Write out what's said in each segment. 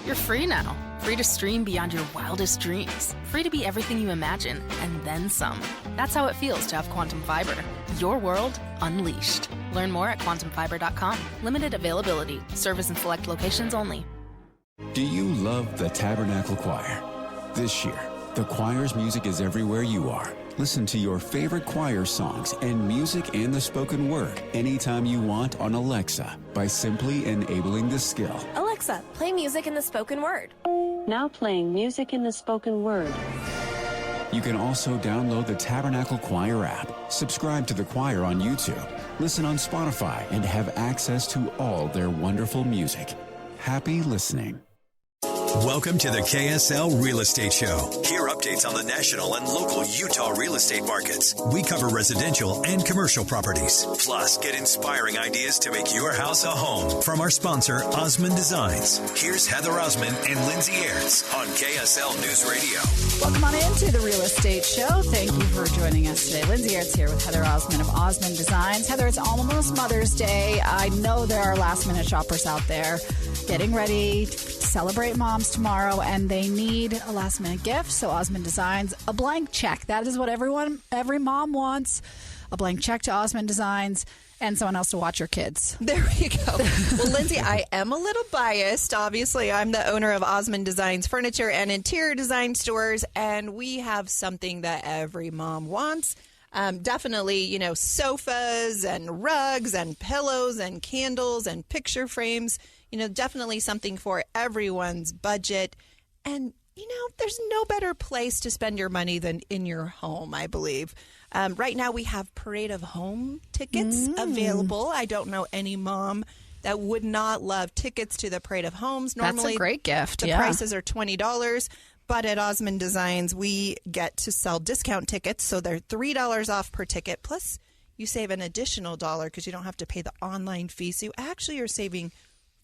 You're free now. Free to stream beyond your wildest dreams. Free to be everything you imagine, and then some. That's how it feels to have Quantum Fiber. Your world unleashed. Learn more at quantumfiber.com. Limited availability. Service in select locations only. Do you love the Tabernacle Choir? This year, the choir's music is everywhere you are. Listen to your favorite choir songs and music and the spoken word anytime you want on Alexa by simply enabling the skill. Alexa, play music in the spoken word. Now playing music in the spoken word. You can also download the Tabernacle Choir app, subscribe to the choir on YouTube, listen on Spotify, and have access to all their wonderful music. Happy listening. Welcome to the KSL Real Estate Show. Hear updates on the national and local Utah real estate markets. We cover residential and commercial properties. Plus, get inspiring ideas to make your house a home from our sponsor, Osmond Designs. Here's Heather Osmond and Lindsay Aerts on KSL News Radio. Welcome on into the Real Estate Show. Thank you for joining us today. Lindsay Aerts here with Heather Osmond of Osmond Designs. Heather, it's almost Mother's Day. I know there are last-minute shoppers out there getting ready to celebrate moms tomorrow, and they need a last-minute gift. So Osmond Designs, a blank check. That is what every mom wants, a blank check to Osmond Designs and someone else to watch your kids. There we go. Well, Lindsay, I am a little biased. Obviously, I'm the owner of Osmond Designs furniture and interior design stores, and we have something that every mom wants. Definitely, sofas and rugs and pillows and candles and picture frames. Definitely something for everyone's budget. And, there's no better place to spend your money than in your home, I believe. Right now, we have Parade of Home tickets available. I don't know any mom that would not love tickets to the Parade of Homes. Normally, that's a great gift. The prices are $20. But at Osmond Designs, we get to sell discount tickets. So they're $3 off per ticket. Plus, you save an additional $1 because you don't have to pay the online fee. So you actually are saving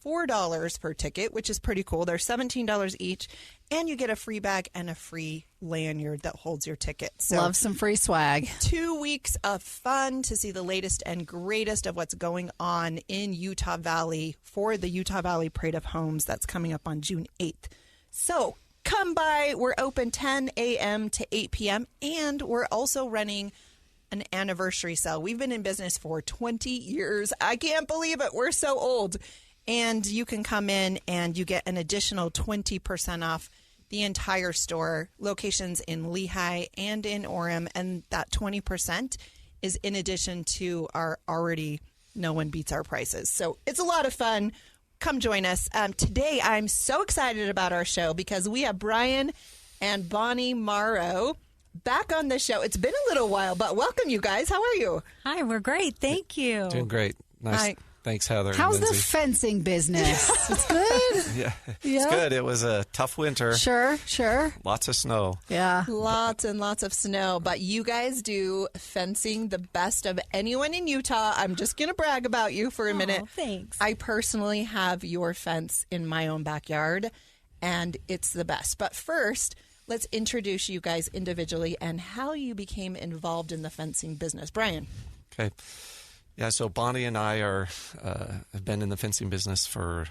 $4 per ticket, which is pretty cool. They're $17 each, and you get a free bag and a free lanyard that holds your ticket. So love some free swag. 2 weeks of fun to see the latest and greatest of what's going on in Utah Valley for the Utah Valley Parade of Homes that's coming up on June 8th. So come by. We're open 10 a.m. to 8 p.m., and we're also running an anniversary sale. We've been in business for 20 years. I can't believe it. We're so old. And you can come in and you get an additional 20% off the entire store, locations in Lehigh and in Orem. And that 20% is in addition to our already no one beats our prices. So it's a lot of fun. Come join us. Today, I'm so excited about our show because we have Brian and Bonnie Morrow back on the show. It's been a little while, but welcome, you guys. How are you? Hi, we're great. Thank you. Doing great. Nice. Hi. Thanks, Heather. How's and the Lindsay. fencing business? It's good? Yeah, it's good. It was a tough winter. Sure. Lots of snow. Yeah. Lots and lots of snow, but you guys do fencing the best of anyone in Utah. I'm just going to brag about you for a minute. Thanks. I personally have your fence in my own backyard, and it's the best. But first, let's introduce you guys individually and how you became involved in the fencing business. Brian. Okay. Yeah, so Bonnie and I have been in the fencing business for,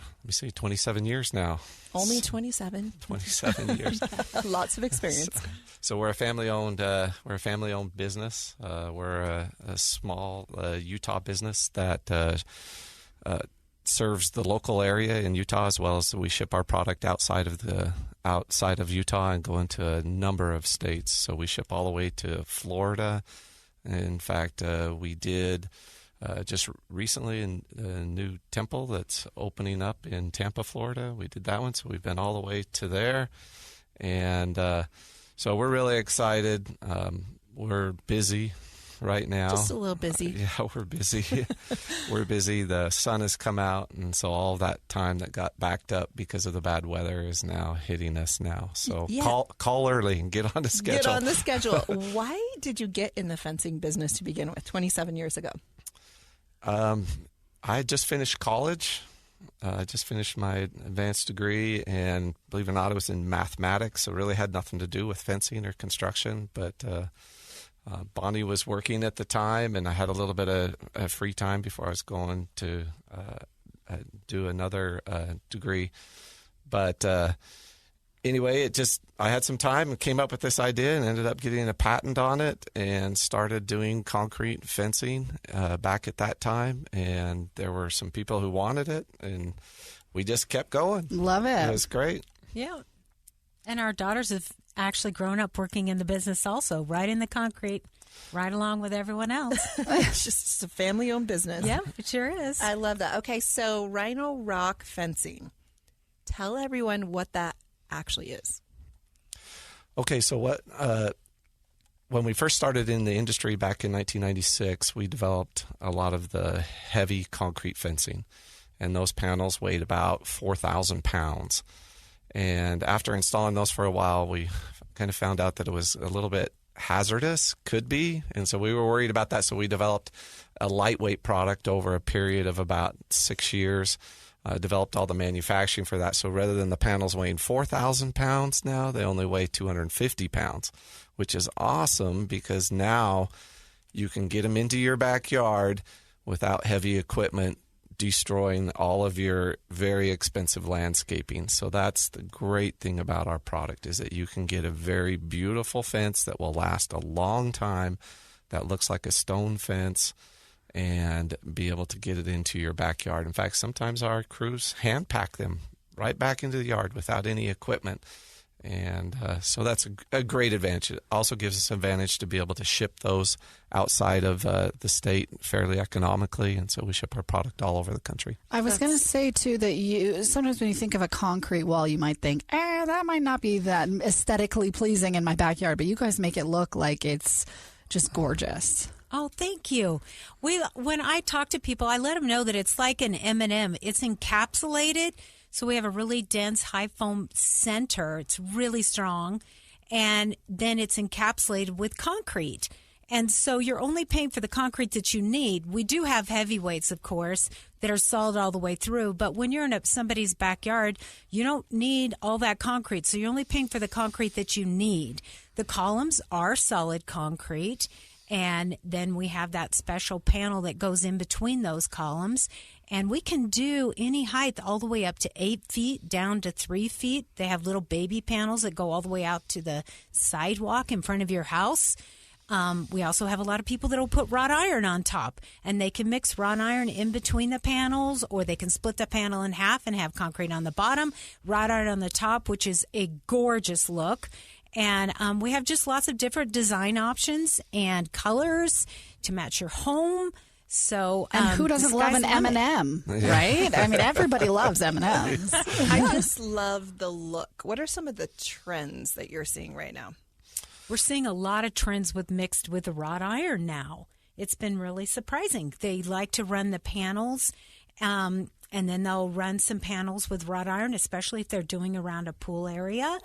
27 years now. Only 27. 27 years. Lots of experience. So we're a family-owned business. We're a small Utah business that serves the local area in Utah, as well as we ship our product outside of Utah and go into a number of states. So we ship all the way to Florida. In fact, we did just recently a new temple that's opening up in Tampa, Florida. We did that one, so we've been all the way to there. And so we're really excited. We're busy right now. Just a little busy. Yeah, we're busy. We're busy. The sun has come out, and so all that time that got backed up because of the bad weather is now hitting us now. So call early and get on the schedule. Get on the schedule. Why did you get in the fencing business to begin with 27 years ago? I had just finished college. I just finished my advanced degree, and believe it or not, it was in mathematics, so it really had nothing to do with fencing or construction. But Bonnie was working at the time, and I had a little bit of free time before I was going to do another degree. But anyway, I had some time and came up with this idea and ended up getting a patent on it and started doing concrete fencing back at that time. And there were some people who wanted it, and we just kept going. Love it. It was great. Yeah. And our daughters have actually grown up working in the business also, right in the concrete, right along with everyone else. It's a family-owned business. Yeah, it sure is. I love that. Okay, so RhinoRock Fencing. Tell everyone what that actually is. Okay, so when we first started in the industry back in 1996, we developed a lot of the heavy concrete fencing, and those panels weighed about 4,000 pounds. And after installing those for a while, we kind of found out that it was a little bit hazardous, could be, and so we were worried about that. So we developed a lightweight product over a period of about 6 years. Developed all the manufacturing for that. So rather than the panels weighing 4,000 pounds now, they only weigh 250 pounds, which is awesome because now you can get them into your backyard without heavy equipment destroying all of your very expensive landscaping. So that's the great thing about our product, is that you can get a very beautiful fence that will last a long time, that looks like a stone fence, and be able to get it into your backyard. In fact, sometimes our crews hand pack them right back into the yard without any equipment. And so that's a great advantage. It also gives us an advantage to be able to ship those outside of the state fairly economically. And so we ship our product all over the country. I was going to say, too, that sometimes when you think of a concrete wall, you might think, that might not be that aesthetically pleasing in my backyard. But you guys make it look like it's just gorgeous. Oh, thank you. When I talk to people, I let them know that it's like an M&M. It's encapsulated, so we have a really dense, high foam center. It's really strong, and then it's encapsulated with concrete. And so you're only paying for the concrete that you need. We do have heavyweights, of course, that are solid all the way through. But when you're in somebody's backyard, you don't need all that concrete. So you're only paying for the concrete that you need. The columns are solid concrete. And then we have that special panel that goes in between those columns. And we can do any height all the way up to 8 feet down to 3 feet. They have little baby panels that go all the way out to the sidewalk in front of your house. We also have a lot of people that will put wrought iron on top, and they can mix wrought iron in between the panels, or they can split the panel in half and have concrete on the bottom, wrought iron on the top, which is a gorgeous look. And we have just lots of different design options and colors to match your home. So, and who doesn't love an M&M, right? I mean, everybody loves M&Ms. I just love the look. What are some of the trends that you're seeing right now? We're seeing a lot of trends mixed with the wrought iron now. It's been really surprising. They like to run the panels, and then they'll run some panels with wrought iron, especially if they're doing around a pool area.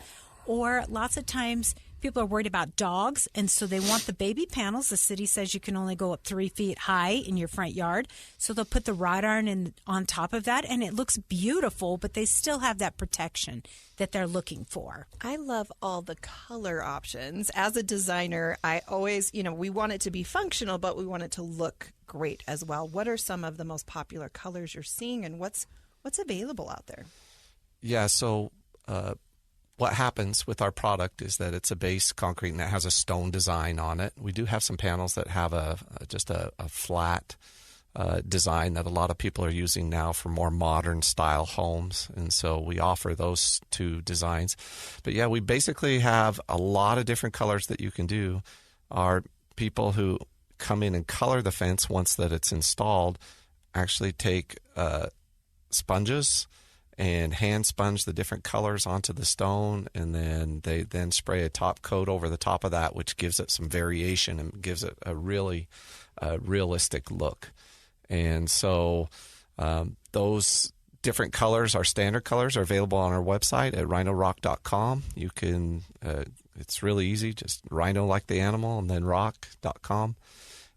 Or lots of times people are worried about dogs, and so they want the baby panels. The city says you can only go up 3 feet high in your front yard. So they'll put the wrought iron on top of that, and it looks beautiful, but they still have that protection that they're looking for. I love all the color options. As a designer, I always, we want it to be functional, but we want it to look great as well. What are some of the most popular colors you're seeing, and what's available out there? Yeah, so what happens with our product is that it's a base concrete and it has a stone design on it. We do have some panels that have just a flat design that a lot of people are using now for more modern style homes. And so we offer those two designs. But yeah, we basically have a lot of different colors that you can do. Our people who come in and color the fence once that it's installed actually take sponges and hand sponge the different colors onto the stone, and then they spray a top coat over the top of that, which gives it some variation and gives it a really realistic look. And so those different colors, our standard colors, are available on our website at rhinorock.com. You can, it's really easy, just rhino like the animal and then rock.com.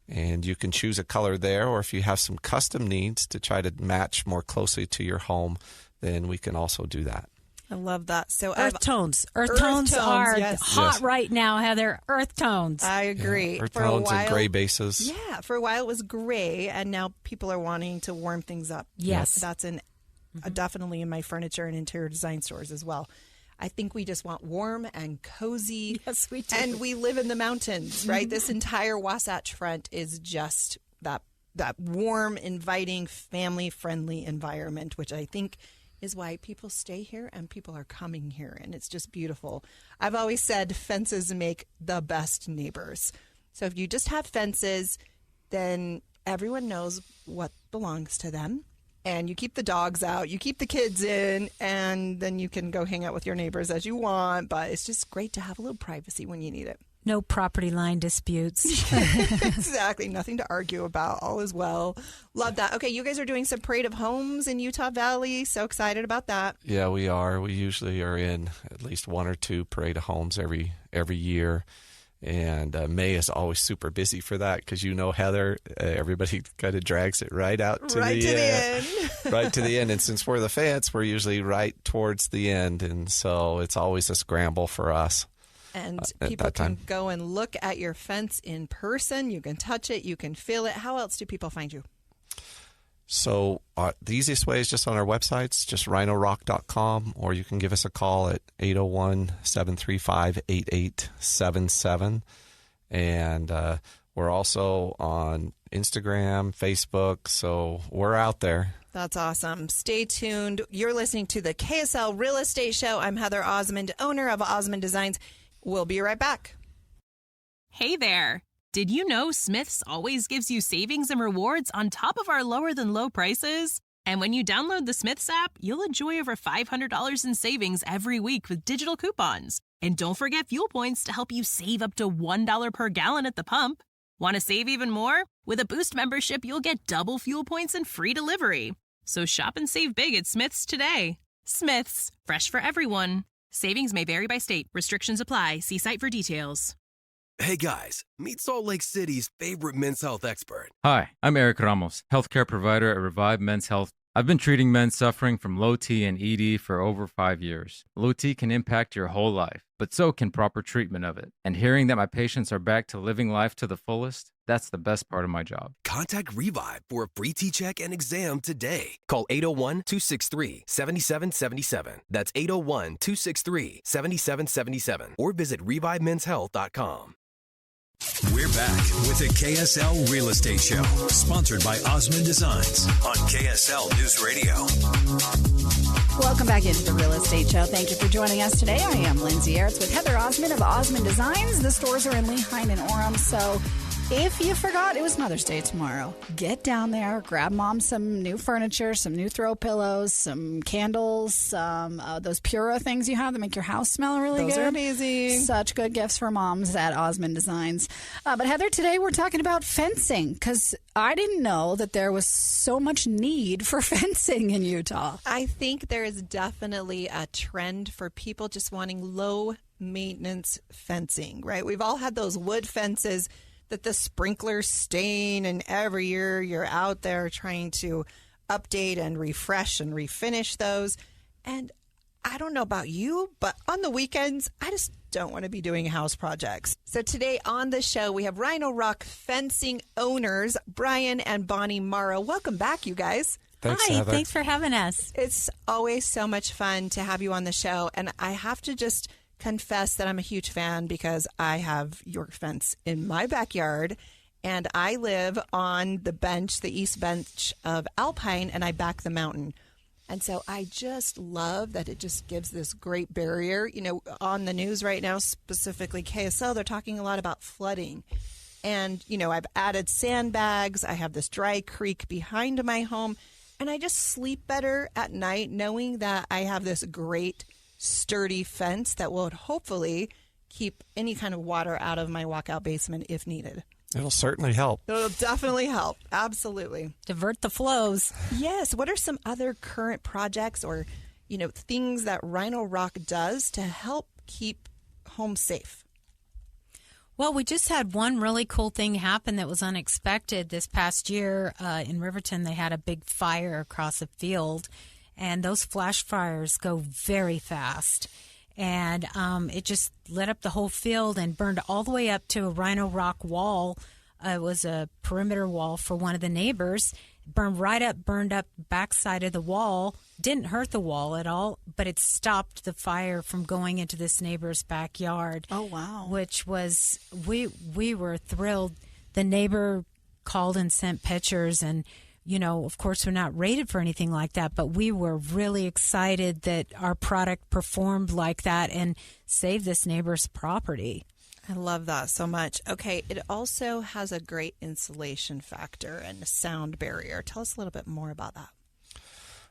And you can choose a color there, or if you have some custom needs to try to match more closely to your home, then we can also do that. I love that. So Earth tones are hot right now, Heather. Earth tones. I agree. Yeah, earth tones and gray bases. Yeah, for a while it was gray, and now people are wanting to warm things up. Yes. That's an definitely in my furniture and interior design stores as well. I think we just want warm and cozy. Yes, we do. And we live in the mountains, right? This entire Wasatch Front is just that warm, inviting, family-friendly environment, which I think is why people stay here and people are coming here. And it's just beautiful. I've always said fences make the best neighbors. So if you just have fences, then everyone knows what belongs to them. And you keep the dogs out, you keep the kids in, and then you can go hang out with your neighbors as you want. But it's just great to have a little privacy when you need it. No property line disputes. Exactly. Nothing to argue about. All is well. Love that. Okay, you guys are doing some Parade of Homes in Utah Valley. So excited about that. Yeah, we are. We usually are in at least one or two Parade of Homes every year. And May is always super busy for that because, Heather, everybody kind of drags it right out to the end. Right to the end. And since we're the fence, we're usually right towards the end. And so it's always a scramble for us. And people can go and look at your fence in person. You can touch it. You can feel it. How else do people find you? So the easiest way is just on our websites, just RhinoRock.com, or you can give us a call at 801-735-8877. And we're also on Instagram, Facebook, so we're out there. That's awesome. Stay tuned. You're listening to the KSL Real Estate Show. I'm Heather Osmond, owner of Osmond Designs. We'll be right back. Hey there. Did you know Smith's always gives you savings and rewards on top of our lower than low prices? And when you download the Smith's app, you'll enjoy over $500 in savings every week with digital coupons. And don't forget fuel points to help you save up to $1 per gallon at the pump. Want to save even more? With a Boost membership, you'll get double fuel points and free delivery. So shop and save big at Smith's today. Smith's, fresh for everyone. Savings may vary by state. Restrictions apply. See site for details. Hey guys, meet Salt Lake City's favorite men's health expert. Hi, I'm Eric Ramos, healthcare provider at Revive Men's Health. I've been treating men suffering from low T and ED for over 5 years. Low T can impact your whole life, but so can proper treatment of it. And hearing that my patients are back to living life to the fullest, that's the best part of my job. Contact Revive for a free T-check and exam today. Call 801-263-7777. That's 801-263-7777. Or visit ReviveMen'sHealth.com. We're back with the KSL Real Estate Show, sponsored by Osmond Designs on KSL News Radio. Welcome back into the Real Estate Show. Thank you for joining us today. I am Lindsay Aerts with Heather Osmond of Osmond Designs. The stores are in Lehi and Orem, so if you forgot it was Mother's Day tomorrow, get down there, grab Mom some new furniture, some new throw pillows, some candles, some those Pura things you have that make your house smell really good. Those are amazing. Such good gifts for moms at Osmond Designs. But Heather, today we're talking about fencing because I didn't know that there was so much need for fencing in Utah. I think there is definitely a trend for people just wanting low maintenance fencing, right? We've all had those wood fences that the sprinklers stain, and every year you're out there trying to update and refresh and refinish those. And I don't know about you, but on the weekends, I just don't want to be doing house projects. So today on the show, we have RhinoRock Fencing owners, Brian and Bonnie Morrow. Welcome back, you guys. Thanks, Hi, Heather. thanks for having us. It's always so much fun to have you on the show. And I have to just confess that I'm a huge fan because I have your fence in my backyard and I live on the bench, the east bench of Alpine, and I back the mountain. And so I just love that it just gives this great barrier. You know, on the news right now, specifically KSL, they're talking a lot about flooding. And, you know, I've added sandbags. I have this dry creek behind my home. And I just sleep better at night knowing that I have this great sturdy fence that will hopefully keep any kind of water out of my walkout basement if needed. It'll certainly help. It'll definitely help. Absolutely. Divert the flows. Yes. What are some other current projects or, you know, things that RhinoRock does to help keep homes safe? Well, we just had one really cool thing happen that was unexpected. This past year in Riverton, they had a big fire across a field. And those flash fires go very fast. And it just lit up the whole field and burned all the way up to a RhinoRock wall. It was a perimeter wall for one of the neighbors. Burned up backside of the wall didn't hurt the wall at all, but it stopped the fire from going into this neighbor's backyard. Oh, wow. Which was, we were thrilled. The neighbor called and sent pictures, and, you know, of course, we're not rated for anything like that, but we were really excited that our product performed like that and saved this neighbor's property. I love that so much. Okay, it also has a great insulation factor and a sound barrier. Tell us a little bit more about that.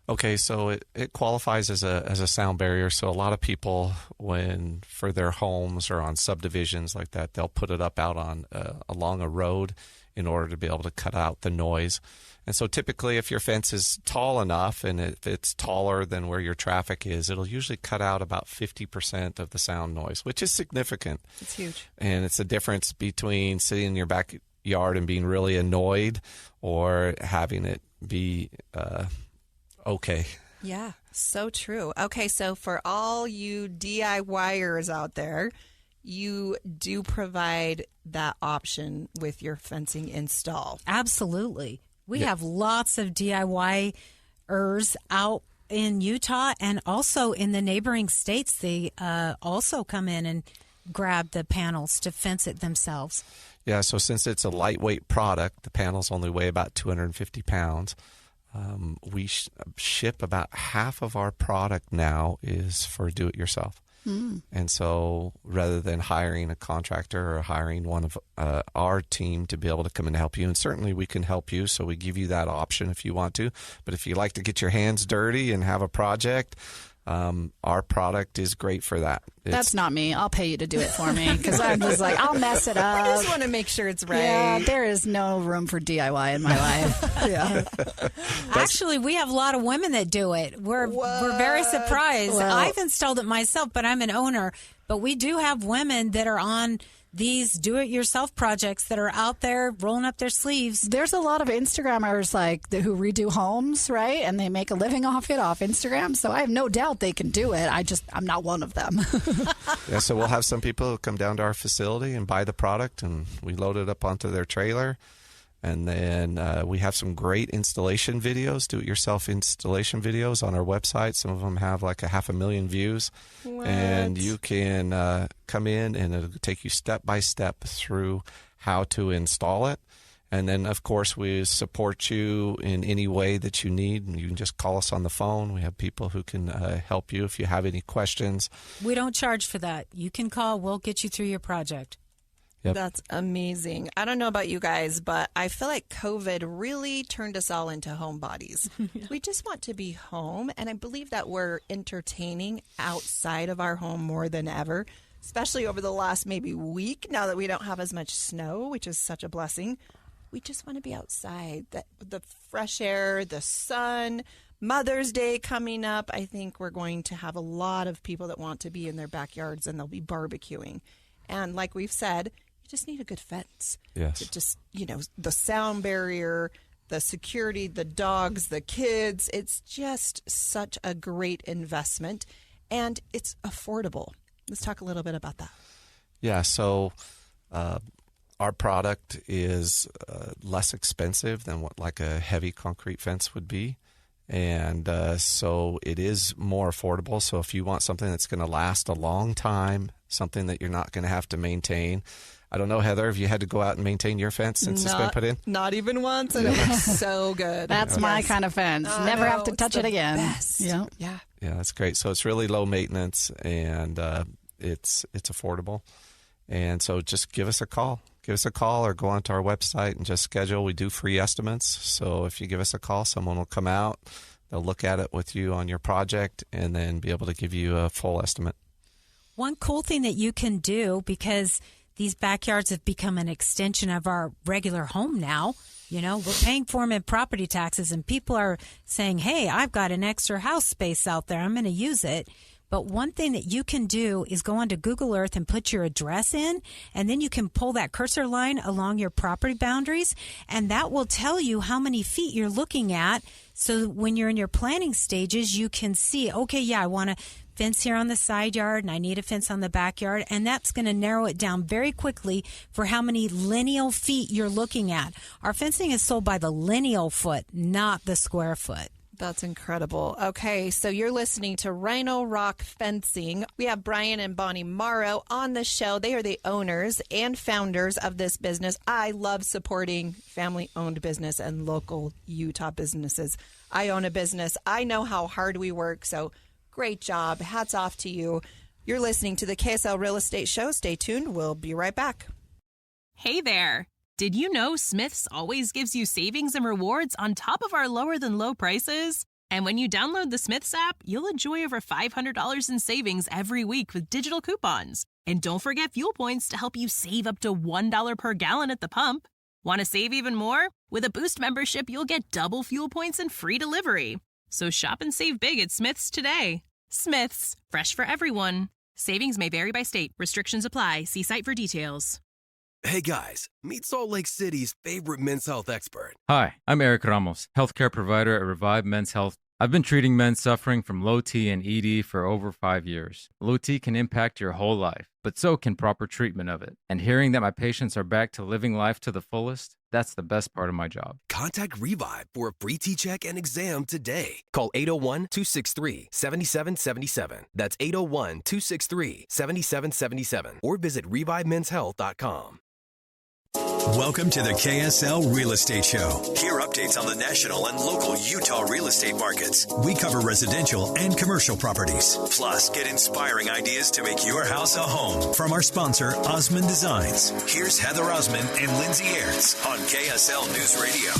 Okay, so it qualifies as a sound barrier. So a lot of people, when for their homes or on subdivisions like that, they'll put it up out on along a road in order to be able to cut out the noise. And so typically if your fence is tall enough and if it's taller than where your traffic is, it'll usually cut out about 50% of the sound noise, which is significant. It's huge. And it's a difference between sitting in your backyard and being really annoyed or having it be okay. Yeah, so true. Okay, so for all you DIYers out there, you do provide that option with your fencing install. Absolutely. We have lots of DIYers out in Utah and also in the neighboring states. They also come in and grab the panels to fence it themselves. Yeah, so since it's a lightweight product, the panels only weigh about 250 pounds. We ship about half of our product now is for do-it-yourself. And so rather than hiring a contractor or hiring one of our team to be able to come and help you, and certainly we can help you, so we give you that option if you want to. But if you like to get your hands dirty and have a project, our product is great for that. That's not me. I'll pay you to do it for me because I'm just like, I'll mess it up. I just want to make sure it's right. Yeah, there is no room for DIY in my life. Yeah. Actually, we have a lot of women that do it. We're very surprised. Well, I've installed it myself, but I'm an owner. But we do have women that are on these do-it-yourself projects that are out there rolling up their sleeves. There's a lot of Instagrammers who redo homes, right? And they make a living off Instagram. So I have no doubt they can do it. I'm not one of them. Yeah, so we'll have some people who come down to our facility and buy the product, and we load it up onto their trailer. And then we have some great installation videos, do-it-yourself installation videos on our website. Some of them have like 500,000 views. What? And you can come in and it'll take you step by step through how to install it. And then, of course, we support you in any way that you need. You can just call us on the phone. We have people who can help you if you have any questions. We don't charge for that. You can call. We'll get you through your project. Yep. That's amazing. I don't know about you guys, but I feel like COVID really turned us all into homebodies. We just want to be home, and I believe that we're entertaining outside of our home more than ever, especially over the last maybe week now that we don't have as much snow, which is such a blessing. We just want to be outside, the fresh air, the sun. Mother's Day coming up. I think we're going to have a lot of people that want to be in their backyards, and they'll be barbecuing. And like we've said, just need a good fence. Yes. To just, the sound barrier, the security, the dogs, the kids. It's just such a great investment, and it's affordable. Let's talk a little bit about that. Yeah, so our product is less expensive than what like a heavy concrete fence would be. And so it is more affordable. So if you want something that's going to last a long time, something that you're not going to have to maintain. I don't know, Heather, have you had to go out and maintain your fence since it's been put in? Not even once, and it looks so good. That's my kind of fence. Never have to touch it again. Best. Yeah. Yeah. Yeah, that's great. So it's really low maintenance, and it's affordable. And so just give us a call. Give us a call or go onto our website and just schedule. We do free estimates. So if you give us a call, someone will come out. They'll look at it with you on your project and then be able to give you a full estimate. One cool thing that you can do, because these backyards have become an extension of our regular home now. We're paying for them in property taxes, and people are saying, hey, I've got an extra house space out there. I'm going to use it. But one thing that you can do is go onto Google Earth and put your address in, and then you can pull that cursor line along your property boundaries, and that will tell you how many feet you're looking at. So when you're in your planning stages, you can see, okay, yeah, I want a fence here on the side yard, and I need a fence on the backyard, and that's going to narrow it down very quickly for how many lineal feet you're looking at. Our fencing is sold by the lineal foot, not the square foot. That's incredible. Okay, so you're listening to RhinoRock Fencing. We have Brian and Bonnie Morrow on the show. They are the owners and founders of this business. I love supporting family-owned business and local Utah businesses. I own a business. I know how hard we work, so great job. Hats off to you. You're listening to the KSL Real Estate Show. Stay tuned. We'll be right back. Hey there. Did you know Smith's always gives you savings and rewards on top of our lower than low prices? And when you download the Smith's app, you'll enjoy over $500 in savings every week with digital coupons. And don't forget fuel points to help you save up to $1 per gallon at the pump. Want to save even more? With a Boost membership, you'll get double fuel points and free delivery. So shop and save big at Smith's today. Smith's, fresh for everyone. Savings may vary by state. Restrictions apply. See site for details. Hey guys, meet Salt Lake City's favorite men's health expert. Hi, I'm Aerts Ramos, healthcare provider at Revive Men's Health. I've been treating men suffering from low T and ED for over 5 years. Low T can impact your whole life, but so can proper treatment of it. And hearing that my patients are back to living life to the fullest, that's the best part of my job. Contact Revive for a free T-check and exam today. Call 801-263-7777. That's 801-263-7777. Or visit ReviveMen'sHealth.com. Welcome to the KSL Real Estate Show. Hear updates on the national and local Utah real estate markets. We cover residential and commercial properties. Plus, get inspiring ideas to make your house a home from our sponsor, Osmond Designs. Here's Heather Osmond and Lindsay Aerts on KSL News Radio.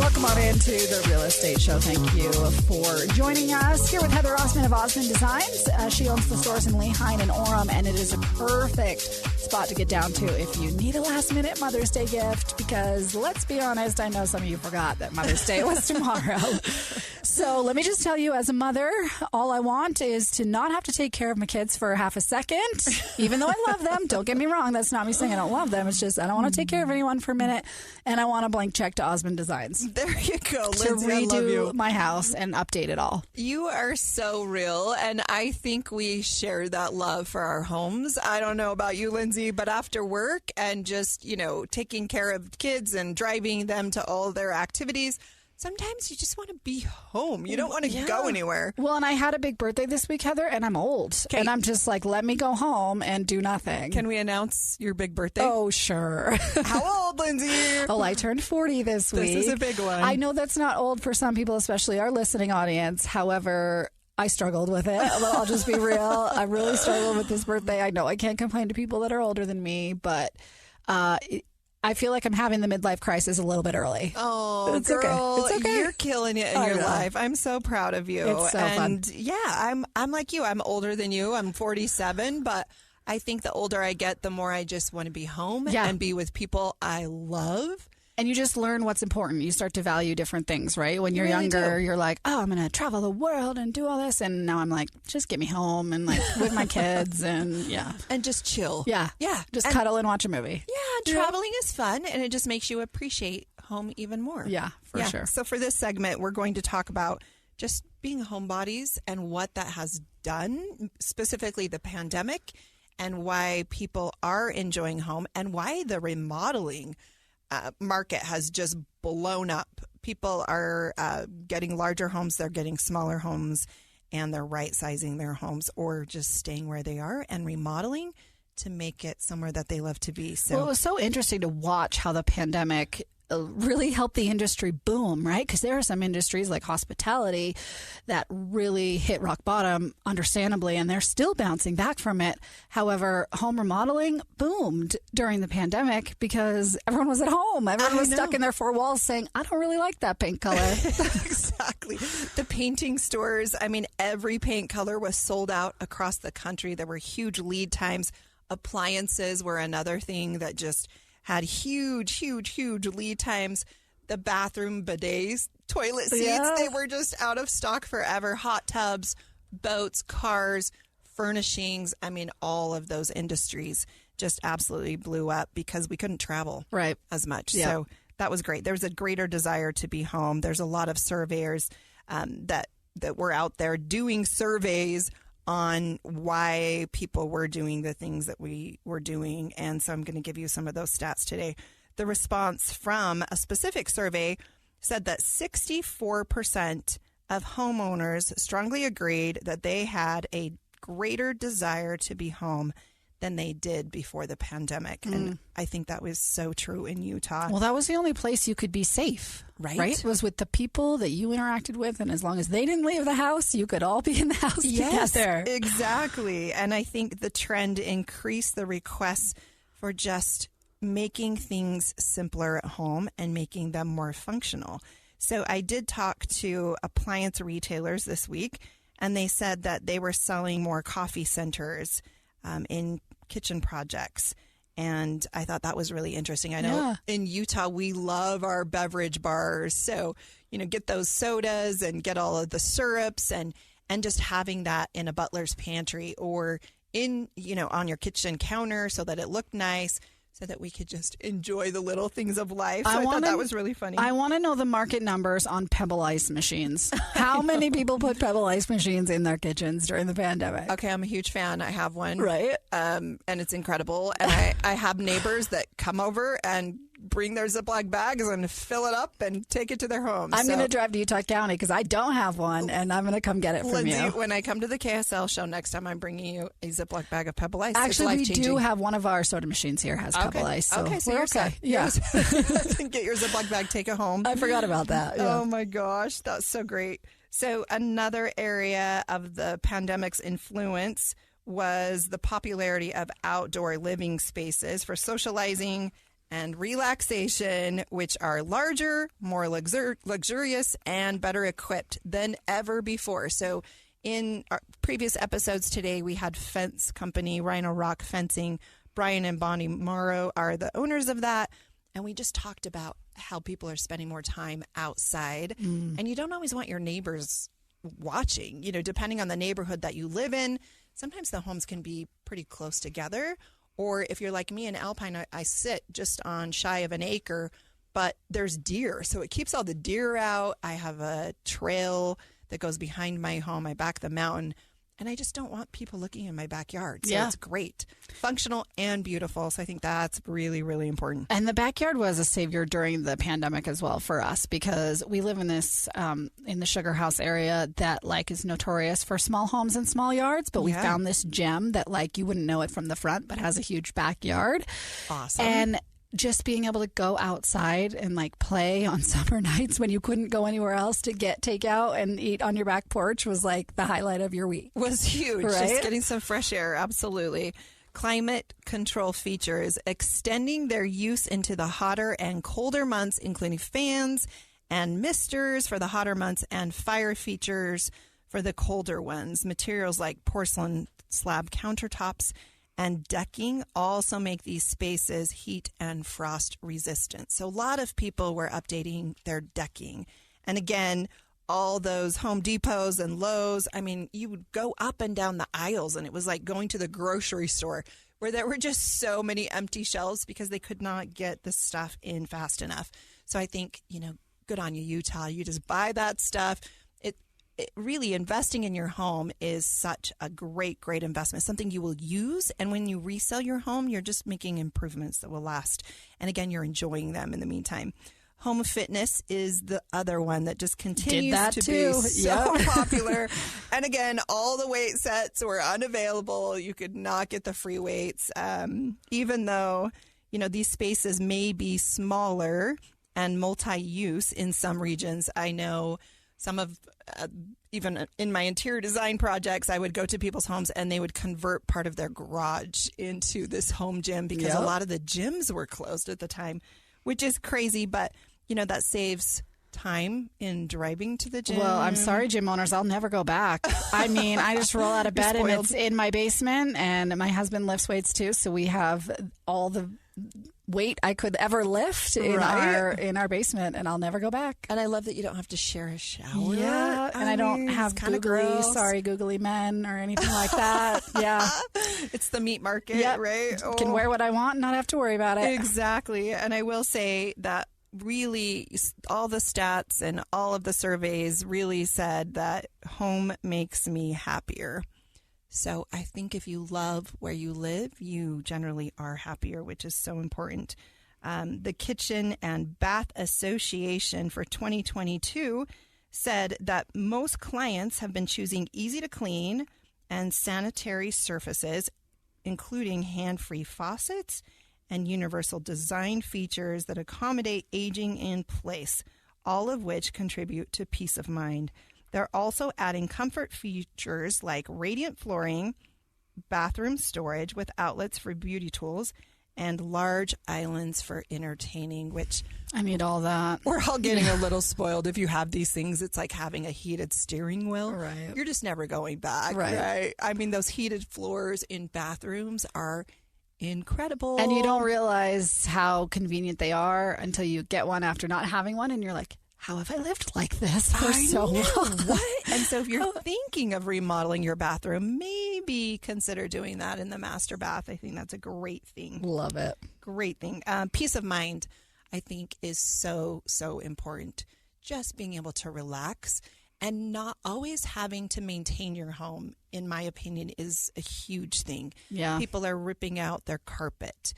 Welcome on into the Real Estate Show. Thank you for joining us. Here with Heather Osmond of Osmond Designs. She owns the stores in Lehi and Orem, and it is a perfect spot to get down to if you need a last-minute Mother's Day gift, because let's be honest, I know some of you forgot that Mother's Day was tomorrow. So let me just tell you, as a mother, all I want is to not have to take care of my kids for half a second, even though I love them. Don't get me wrong. That's not me saying I don't love them. It's just I don't want to take care of anyone for a minute, and I want a blank check to Osmond Designs. There you go, to Lindsay. I love you. redo my house and update it all. You are so real, and I think we share that love for our homes. I don't know about you, Lindsay, but after work and just, taking care of kids and driving them to all their activities, sometimes you just want to be home. You don't want to go anywhere. Well, and I had a big birthday this week, Heather, and I'm old. Okay. And I'm just like, let me go home and do nothing. Can we announce your big birthday? Oh, sure. How old, Lindsay? Oh, I turned 40 this week. This is a big one. I know that's not old for some people, especially our listening audience. However, I struggled with it. I'll just be real. I really struggled with this birthday. I know I can't complain to people that are older than me, but I feel like I'm having the midlife crisis a little bit early. Oh, it's girl, okay. It's okay. You're killing it in your life. I'm so proud of you. It's so fun. Yeah, I'm like you. I'm older than you. I'm 47, but I think the older I get, the more I just want to be home and be with people I love. And you just learn what's important. You start to value different things, right? When you're younger, you're like, oh, I'm going to travel the world and do all this. And now I'm like, just get me home and like with my kids and And just chill. Yeah. Just cuddle and watch a movie. Yeah. Traveling is fun, and it just makes you appreciate home even more. Yeah, for sure. So for this segment, we're going to talk about just being homebodies and what that has done, specifically the pandemic, and why people are enjoying home and why the remodeling market has just blown up. People are getting larger homes, they're getting smaller homes, and they're right-sizing their homes or just staying where they are and remodeling to make it somewhere that they love to be. So, well, it was so interesting to watch how the pandemic really helped the industry boom, right? Because there are some industries like hospitality that really hit rock bottom, understandably, and they're still bouncing back from it. However, home remodeling boomed during the pandemic because everyone was at home. Everyone was stuck in their four walls saying, I don't really like that paint color. Exactly. The painting stores, I mean, every paint color was sold out across the country. There were huge lead times. Appliances were another thing that just had huge lead times. The bathroom bidets, toilet seats, they were just out of stock forever. Hot tubs, boats, cars, furnishings. I mean, all of those industries just absolutely blew up because we couldn't travel as much. Yeah. So that was great. There's a greater desire to be home. There's a lot of surveyors that were out there doing surveys on why people were doing the things that we were doing. And so I'm going to give you some of those stats today. The response from a specific survey said that 64% of homeowners strongly agreed that they had a greater desire to be home than they did before the pandemic. And I think that was so true in Utah. Well, that was the only place you could be safe, right? Was with the people that you interacted with. And as long as they didn't leave the house, you could all be in the house together. Exactly. And I think the trend increased the requests for just making things simpler at home and making them more functional. So I did talk to appliance retailers this week, and they said that they were selling more coffee centers in kitchen projects. And I thought that was really interesting. I know in Utah, we love our beverage bars. So, get those sodas and get all of the syrups and just having that in a butler's pantry or in, on your kitchen counter so that it looked nice, so that we could just enjoy the little things of life. So I thought that was really funny. I want to know the market numbers on Pebble Ice machines. How many people put Pebble Ice machines in their kitchens during the pandemic? Okay, I'm a huge fan. I have one. Right. And it's incredible. And I have neighbors that come over and bring their Ziploc bags and fill it up and take it to their homes. I'm going to drive to Utah County because I don't have one, and I'm going to come get it from Lindsay, you. When I come to the KSL show next time, I'm bringing you a Ziploc bag of Pebble Ice. Actually, we do have one of our soda machines here has Pebble Ice. So okay, so we're you're okay. set. Yeah. Get your Ziploc bag, take it home. I forgot about that. Yeah. Oh, my gosh. That's so great. So another area of the pandemic's influence was the popularity of outdoor living spaces for socializing and relaxation, which are larger, more luxurious, and better equipped than ever before. So in our previous episodes today, we had fence company RhinoRock Fencing. Brian and Bonnie Morrow are the owners of that. And we just talked about how people are spending more time outside. And you don't always want your neighbors watching, depending on the neighborhood that you live in. Sometimes the homes can be pretty close together. Or if you're like me in Alpine, I sit just on shy of an acre, but there's deer. So it keeps all the deer out. I have a trail that goes behind my home. I back the mountain. And I just don't want people looking in my backyard. So it's great. Functional and beautiful. So I think that's really, really important. And the backyard was a savior during the pandemic as well for us because we live in this, in the Sugar House area that is notorious for small homes and small yards. But we found this gem that you wouldn't know it from the front, but has a huge backyard. Awesome. And just being able to go outside and play on summer nights when you couldn't go anywhere else to get takeout and eat on your back porch was the highlight of your week. Was huge. Right? Just getting some fresh air. Absolutely. Climate control features extending their use into the hotter and colder months, including fans and misters for the hotter months and fire features for the colder ones. Materials like porcelain slab countertops and decking also make these spaces heat and frost resistant. So a lot of people were updating their decking. And again, all those Home Depots and Lowe's, you would go up and down the aisles and it was like going to the grocery store where there were just so many empty shelves because they could not get the stuff in fast enough. So I think, good on you, Utah. You just buy that stuff. Really investing in your home is such a great investment, something you will use. And when you resell your home, you're just making improvements that will last. And again, you're enjoying them in the meantime. Home fitness is the other one that just continues to be so popular. And again, all the weight sets were unavailable. You could not get the free weights, even though, these spaces may be smaller and multi-use in some regions. I know some of, even in my interior design projects, I would go to people's homes and they would convert part of their garage into this home gym because a lot of the gyms were closed at the time, which is crazy. But, that saves time in driving to the gym. Well, I'm sorry, gym owners. I'll never go back. I just roll out of bed and it's in my basement, and my husband lifts weights too. So we have all the weight I could ever lift in our basement, and I'll never go back. And I love that you don't have to share a shower. Yeah, and I don't have googly men or anything like that. Yeah. It's the meat market, right? Can wear what I want and not have to worry about it. Exactly. And I will say that really all the stats and all of the surveys really said that home makes me happier. So I think if you love where you live, you generally are happier, which is so important. The Kitchen and Bath Association for 2022 said that most clients have been choosing easy to clean and sanitary surfaces, including hand-free faucets and universal design features that accommodate aging in place, all of which contribute to peace of mind. They're also adding comfort features like radiant flooring, bathroom storage with outlets for beauty tools, and large islands for entertaining, which I need all that. We're all getting a little spoiled. If you have these things, it's like having a heated steering wheel. Right. You're just never going back. Right. I mean, those heated floors in bathrooms are incredible. And you don't realize how convenient they are until you get one after not having one, and you're like, how have I lived like this for so long? What? And so if you're thinking of remodeling your bathroom, maybe consider doing that in the master bath. I think that's a great thing. Love it. Great thing. Peace of mind, I think, is so, so important. Just being able to relax and not always having to maintain your home, in my opinion, is a huge thing. Yeah. People are ripping out their carpet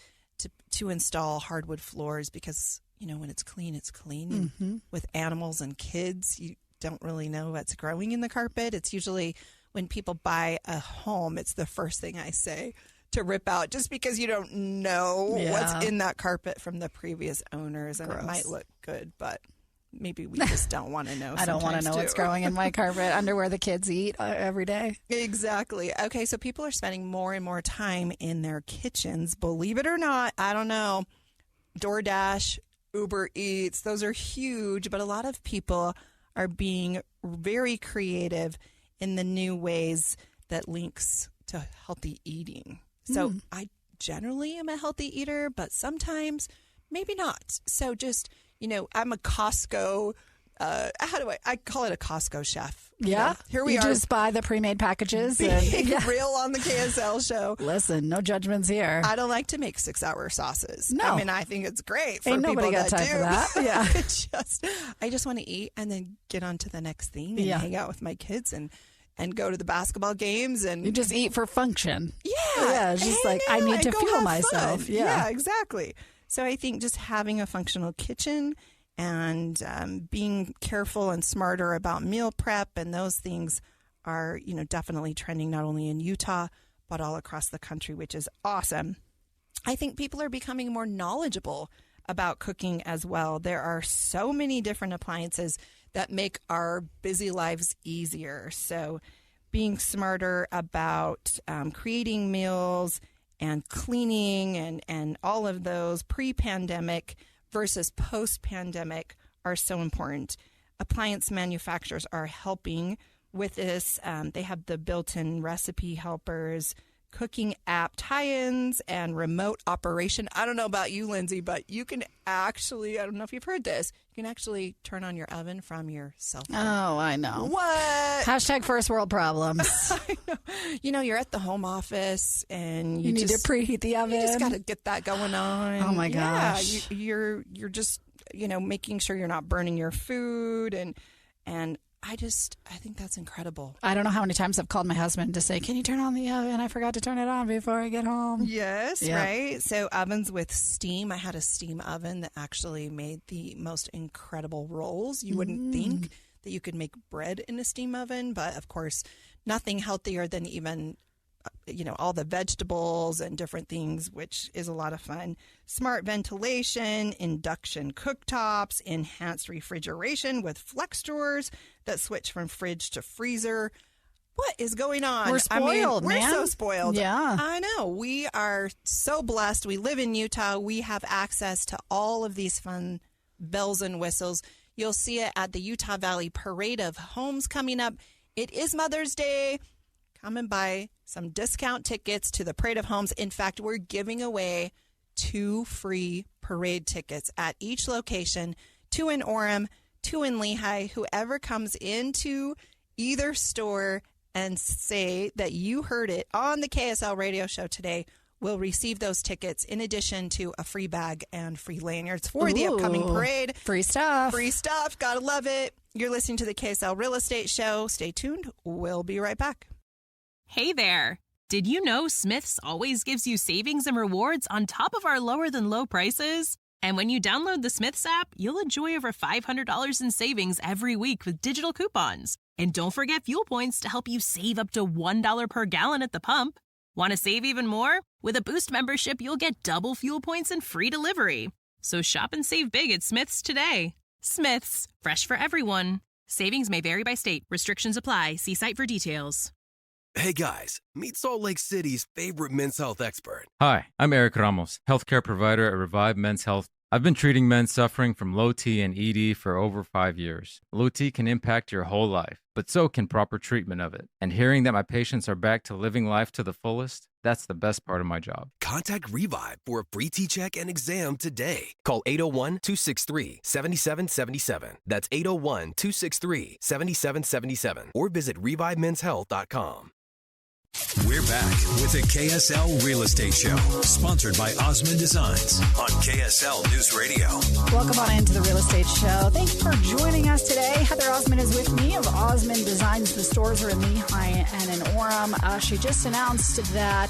to install hardwood floors because, you know, when it's clean, it's clean. Mm-hmm. With animals and kids, you don't really know what's growing in the carpet. It's usually when people buy a home, it's the first thing I say to rip out, just because you don't know what's in that carpet from the previous owners. And It might look good, but maybe we just don't want to know. I don't want to know what's growing in my carpet under where the kids eat every day. Exactly. Okay, so people are spending more and more time in their kitchens. Believe it or not, I don't know. DoorDash, Uber Eats, those are huge, but a lot of people are being very creative in the new ways that links to healthy eating. So I generally am a healthy eater, but sometimes maybe not. So just, you know, I'm a Costco, I call it a Costco chef. Yeah. You know, here we you are. just buy the pre-made packages. Being real on the KSL show. Listen, no judgments here. I don't like to make 6-hour sauces. No. I mean, I think it's great for Ain't people nobody got that time do. for that. Yeah. I just want to eat and then get on to the next thing and hang out with my kids and go to the basketball games. And you just eat for function. Yeah. It's just like, I need to fuel myself. Fun. Yeah, exactly. So I think just having a functional kitchen and being careful and smarter about meal prep and those things are, you know, definitely trending not only in Utah, but all across the country, which is awesome. I think people are becoming more knowledgeable about cooking as well. There are so many different appliances that make our busy lives easier. So being smarter about creating meals and cleaning and all of those pre-pandemic versus post-pandemic are so important. Appliance manufacturers are helping with this. They have the built-in recipe helpers, cooking app tie-ins, and remote operation. I don't know about you, Lindsay, but you can actually, I don't know if you've heard this, you can actually turn on your oven from your cell phone. Oh, I know. What? Hashtag first world problems. I know. You know, you're at the home office and you need to preheat the oven. You just got to get that going on. Oh my gosh. Yeah, you're just, you know, making sure you're not burning your food and I think that's incredible. I don't know how many times I've called my husband to say, can you turn on the oven? I forgot to turn it on before I get home. Yes, right. So ovens with steam. I had a steam oven that actually made the most incredible rolls. You wouldn't think that you could make bread in a steam oven, but of course, nothing healthier than even, you know, all the vegetables and different things, which is a lot of fun. Smart ventilation, induction cooktops, enhanced refrigeration with flex drawers that switch from fridge to freezer. What is going on? We're spoiled, We're man. so spoiled. Yeah. I know. We are so blessed. We live in Utah. We have access to all of these fun bells and whistles. You'll see it at the Utah Valley Parade of Homes coming up. It is Mother's Day. Come and buy some discount tickets to the Parade of Homes. In fact, we're giving away 2 free parade tickets at each location, 2 in Orem, 2 in Lehigh. Whoever comes into either store and say that you heard it on the KSL radio show today will receive those tickets in addition to a free bag and free lanyards for the upcoming parade. Free stuff. Free stuff. Gotta love it. You're listening to the KSL Real Estate Show. Stay tuned. We'll be right back. Hey there! Did you know Smith's always gives you savings and rewards on top of our lower than low prices? And when you download the Smiths app, you'll enjoy over $500 in savings every week with digital coupons. And don't forget fuel points to help you save up to $1 per gallon at the pump. Want to save even more? With a Boost membership, you'll get double fuel points and free delivery. So shop and save big at Smith's today. Smith's, fresh for everyone. Savings may vary by state. Restrictions apply. See site for details. Hey guys, meet Salt Lake City's favorite men's health expert. Hi, I'm Eric Ramos, healthcare provider at Revive Men's Health. I've been treating men suffering from low T and ED for over 5 years. Low T can impact your whole life, but so can proper treatment of it. And hearing that my patients are back to living life to the fullest, that's the best part of my job. Contact Revive for a free T-check and exam today. Call 801-263-7777. That's 801-263-7777. Or visit ReviveMen'sHealth.com. We're back with the KSL Real Estate Show, sponsored by Osmond Designs on KSL News Radio. Welcome on into the Real Estate Show. Thank you for joining us today. Heather Osmond is with me of Osmond Designs. The stores are in Lehigh and in Orem. She just announced that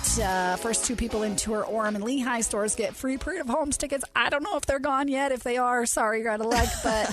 first two people into her Orem and Lehigh stores get free Parade of Homes tickets. I don't know if they're gone yet. If they are, sorry, you're out of luck. But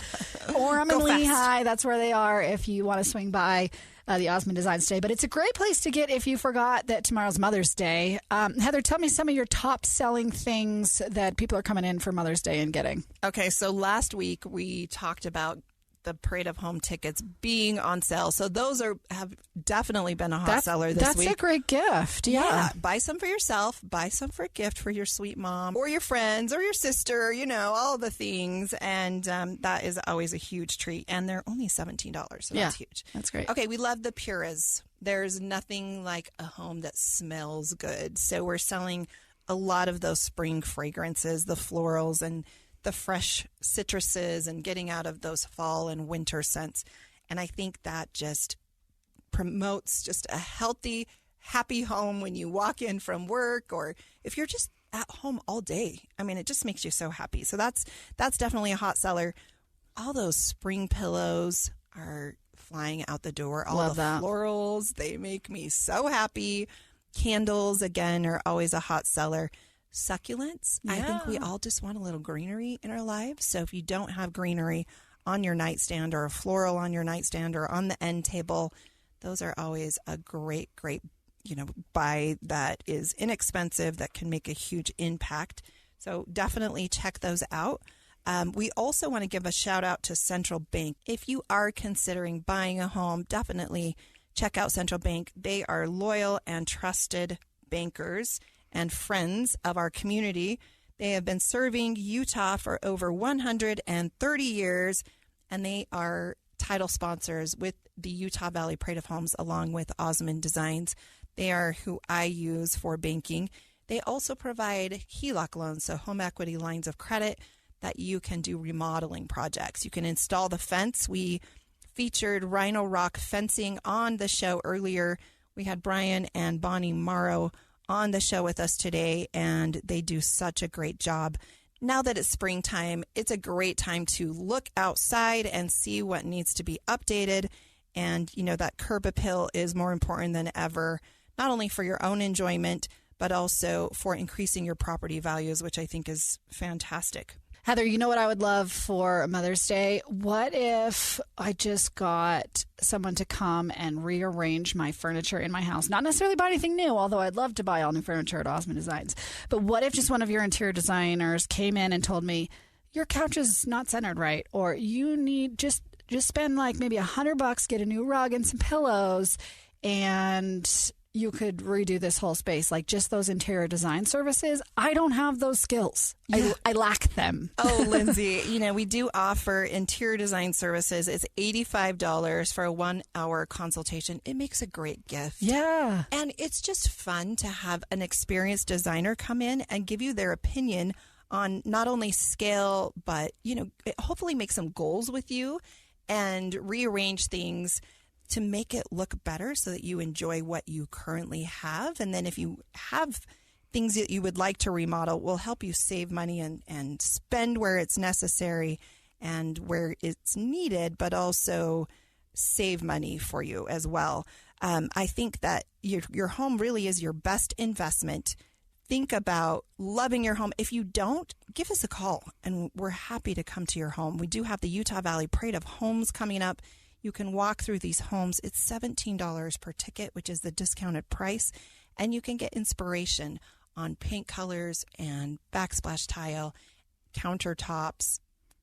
Orem and Lehigh, that's where they are if you want to swing by the Osmond Designs today. But it's a great place to get if you forgot that tomorrow's Mother's Day. Heather, tell me some of your top selling things that people are coming in for Mother's Day and getting. Okay, so last week we talked about the Parade of Home tickets being on sale. So those have definitely been a hot seller this week. That's a great gift. Yeah. Buy some for yourself. Buy some for a gift for your sweet mom or your friends or your sister, all the things. And that is always a huge treat. And they're only $17. So that's huge. That's great. Okay, we love the Puras. There's nothing like a home that smells good. So we're selling a lot of those spring fragrances, the florals and the fresh citruses and getting out of those fall and winter scents. And I think that just promotes just a healthy, happy home when you walk in from work or if you're just at home all day. I mean, it just makes you so happy. So that's definitely a hot seller. All those spring pillows are flying out the door. All the florals, they make me so happy. Candles, again, are always a hot seller. Succulents. Yeah. I think we all just want a little greenery in our lives. So if you don't have greenery on your nightstand or a floral on your nightstand or on the end table, those are always a great buy that is inexpensive that can make a huge impact. So definitely check those out. We also want to give a shout out to Central Bank. If you are considering buying a home, definitely check out Central Bank. They are loyal and trusted bankers and friends of our community. They have been serving Utah for over 130 years, and they are title sponsors with the Utah Valley Parade of Homes along with Osmond Designs. They are who I use for banking. They also provide HELOC loans, so home equity lines of credit that you can do remodeling projects. You can install the fence. We featured RhinoRock Fencing on the show earlier. We had Brian and Bonnie Morrow on the show with us today, and they do such a great job. Now that it's springtime, it's a great time to look outside and see what needs to be updated. And, that curb appeal is more important than ever, not only for your own enjoyment, but also for increasing your property values, which I think is fantastic. Heather, you know what I would love for Mother's Day? What if I just got someone to come and rearrange my furniture in my house? Not necessarily buy anything new, although I'd love to buy all new furniture at Osmond Designs. But what if just one of your interior designers came in and told me, your couch is not centered right, or you need just spend like maybe $100, get a new rug and some pillows, and you could redo this whole space, like just those interior design services. I don't have those skills. Yeah. I lack them. Oh, Lindsay, we do offer interior design services. It's $85 for a 1-hour consultation. It makes a great gift. Yeah. And it's just fun to have an experienced designer come in and give you their opinion on not only scale, but, hopefully make some goals with you and rearrange things to make it look better so that you enjoy what you currently have. And then if you have things that you would like to remodel, we'll help you save money and spend where it's necessary and where it's needed, but also save money for you as well. I think that your home really is your best investment. think about loving your home. If you don't, give us a call, and we're happy to come to your home. We do have the Utah Valley Parade of Homes coming up. You can walk through these homes. It's $17 per ticket, which is the discounted price, and you can get inspiration on paint colors and backsplash tile, countertops,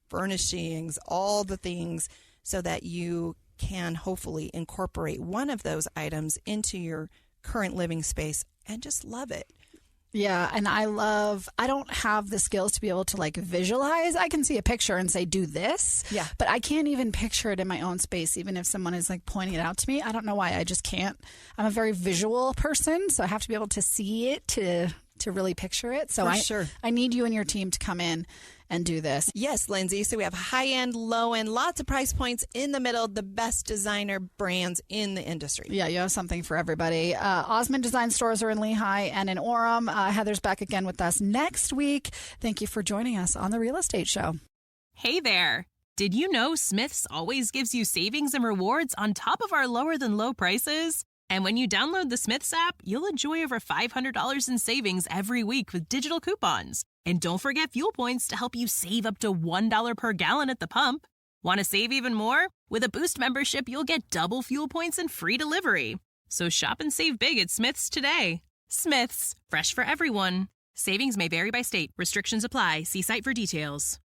furnishings, all the things, so that you can hopefully incorporate one of those items into your current living space and just love it. Yeah, and I don't have the skills to be able to like visualize. I can see a picture and say, do this. Yeah. But I can't even picture it in my own space, even if someone is like pointing it out to me. I don't know why. I just can't. I'm a very visual person, so I have to be able to see it to really picture it. So I need you and your team to come in and do this. Yes, Lindsay. So we have high-end, low-end, lots of price points in the middle, the best designer brands in the industry. Yeah, you have something for everybody. Osmond Designs stores are in Lehigh and in Orem. Heather's back again with us next week. Thank you for joining us on The Real Estate Show. Hey there. Did you know Smith's always gives you savings and rewards on top of our lower than low prices? And when you download the Smith's app, you'll enjoy over $500 in savings every week with digital coupons. And don't forget fuel points to help you save up to $1 per gallon at the pump. Want to save even more? With a Boost membership, you'll get double fuel points and free delivery. So shop and save big at Smith's today. Smith's, fresh for everyone. Savings may vary by state. Restrictions apply. See site for details.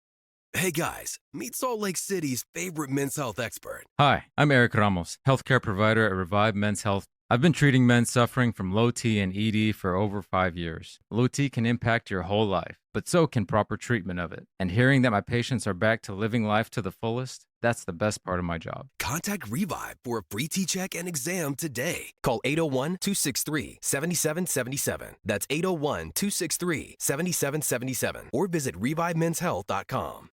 Hey guys, meet Salt Lake City's favorite men's health expert. Hi, I'm Eric Ramos, healthcare provider at Revive Men's Health. I've been treating men suffering from low T and ED for over 5 years. Low T can impact your whole life, but so can proper treatment of it. And hearing that my patients are back to living life to the fullest, that's the best part of my job. Contact Revive for a free T-check and exam today. Call 801-263-7777. That's 801-263-7777. Or visit ReviveMen'sHealth.com.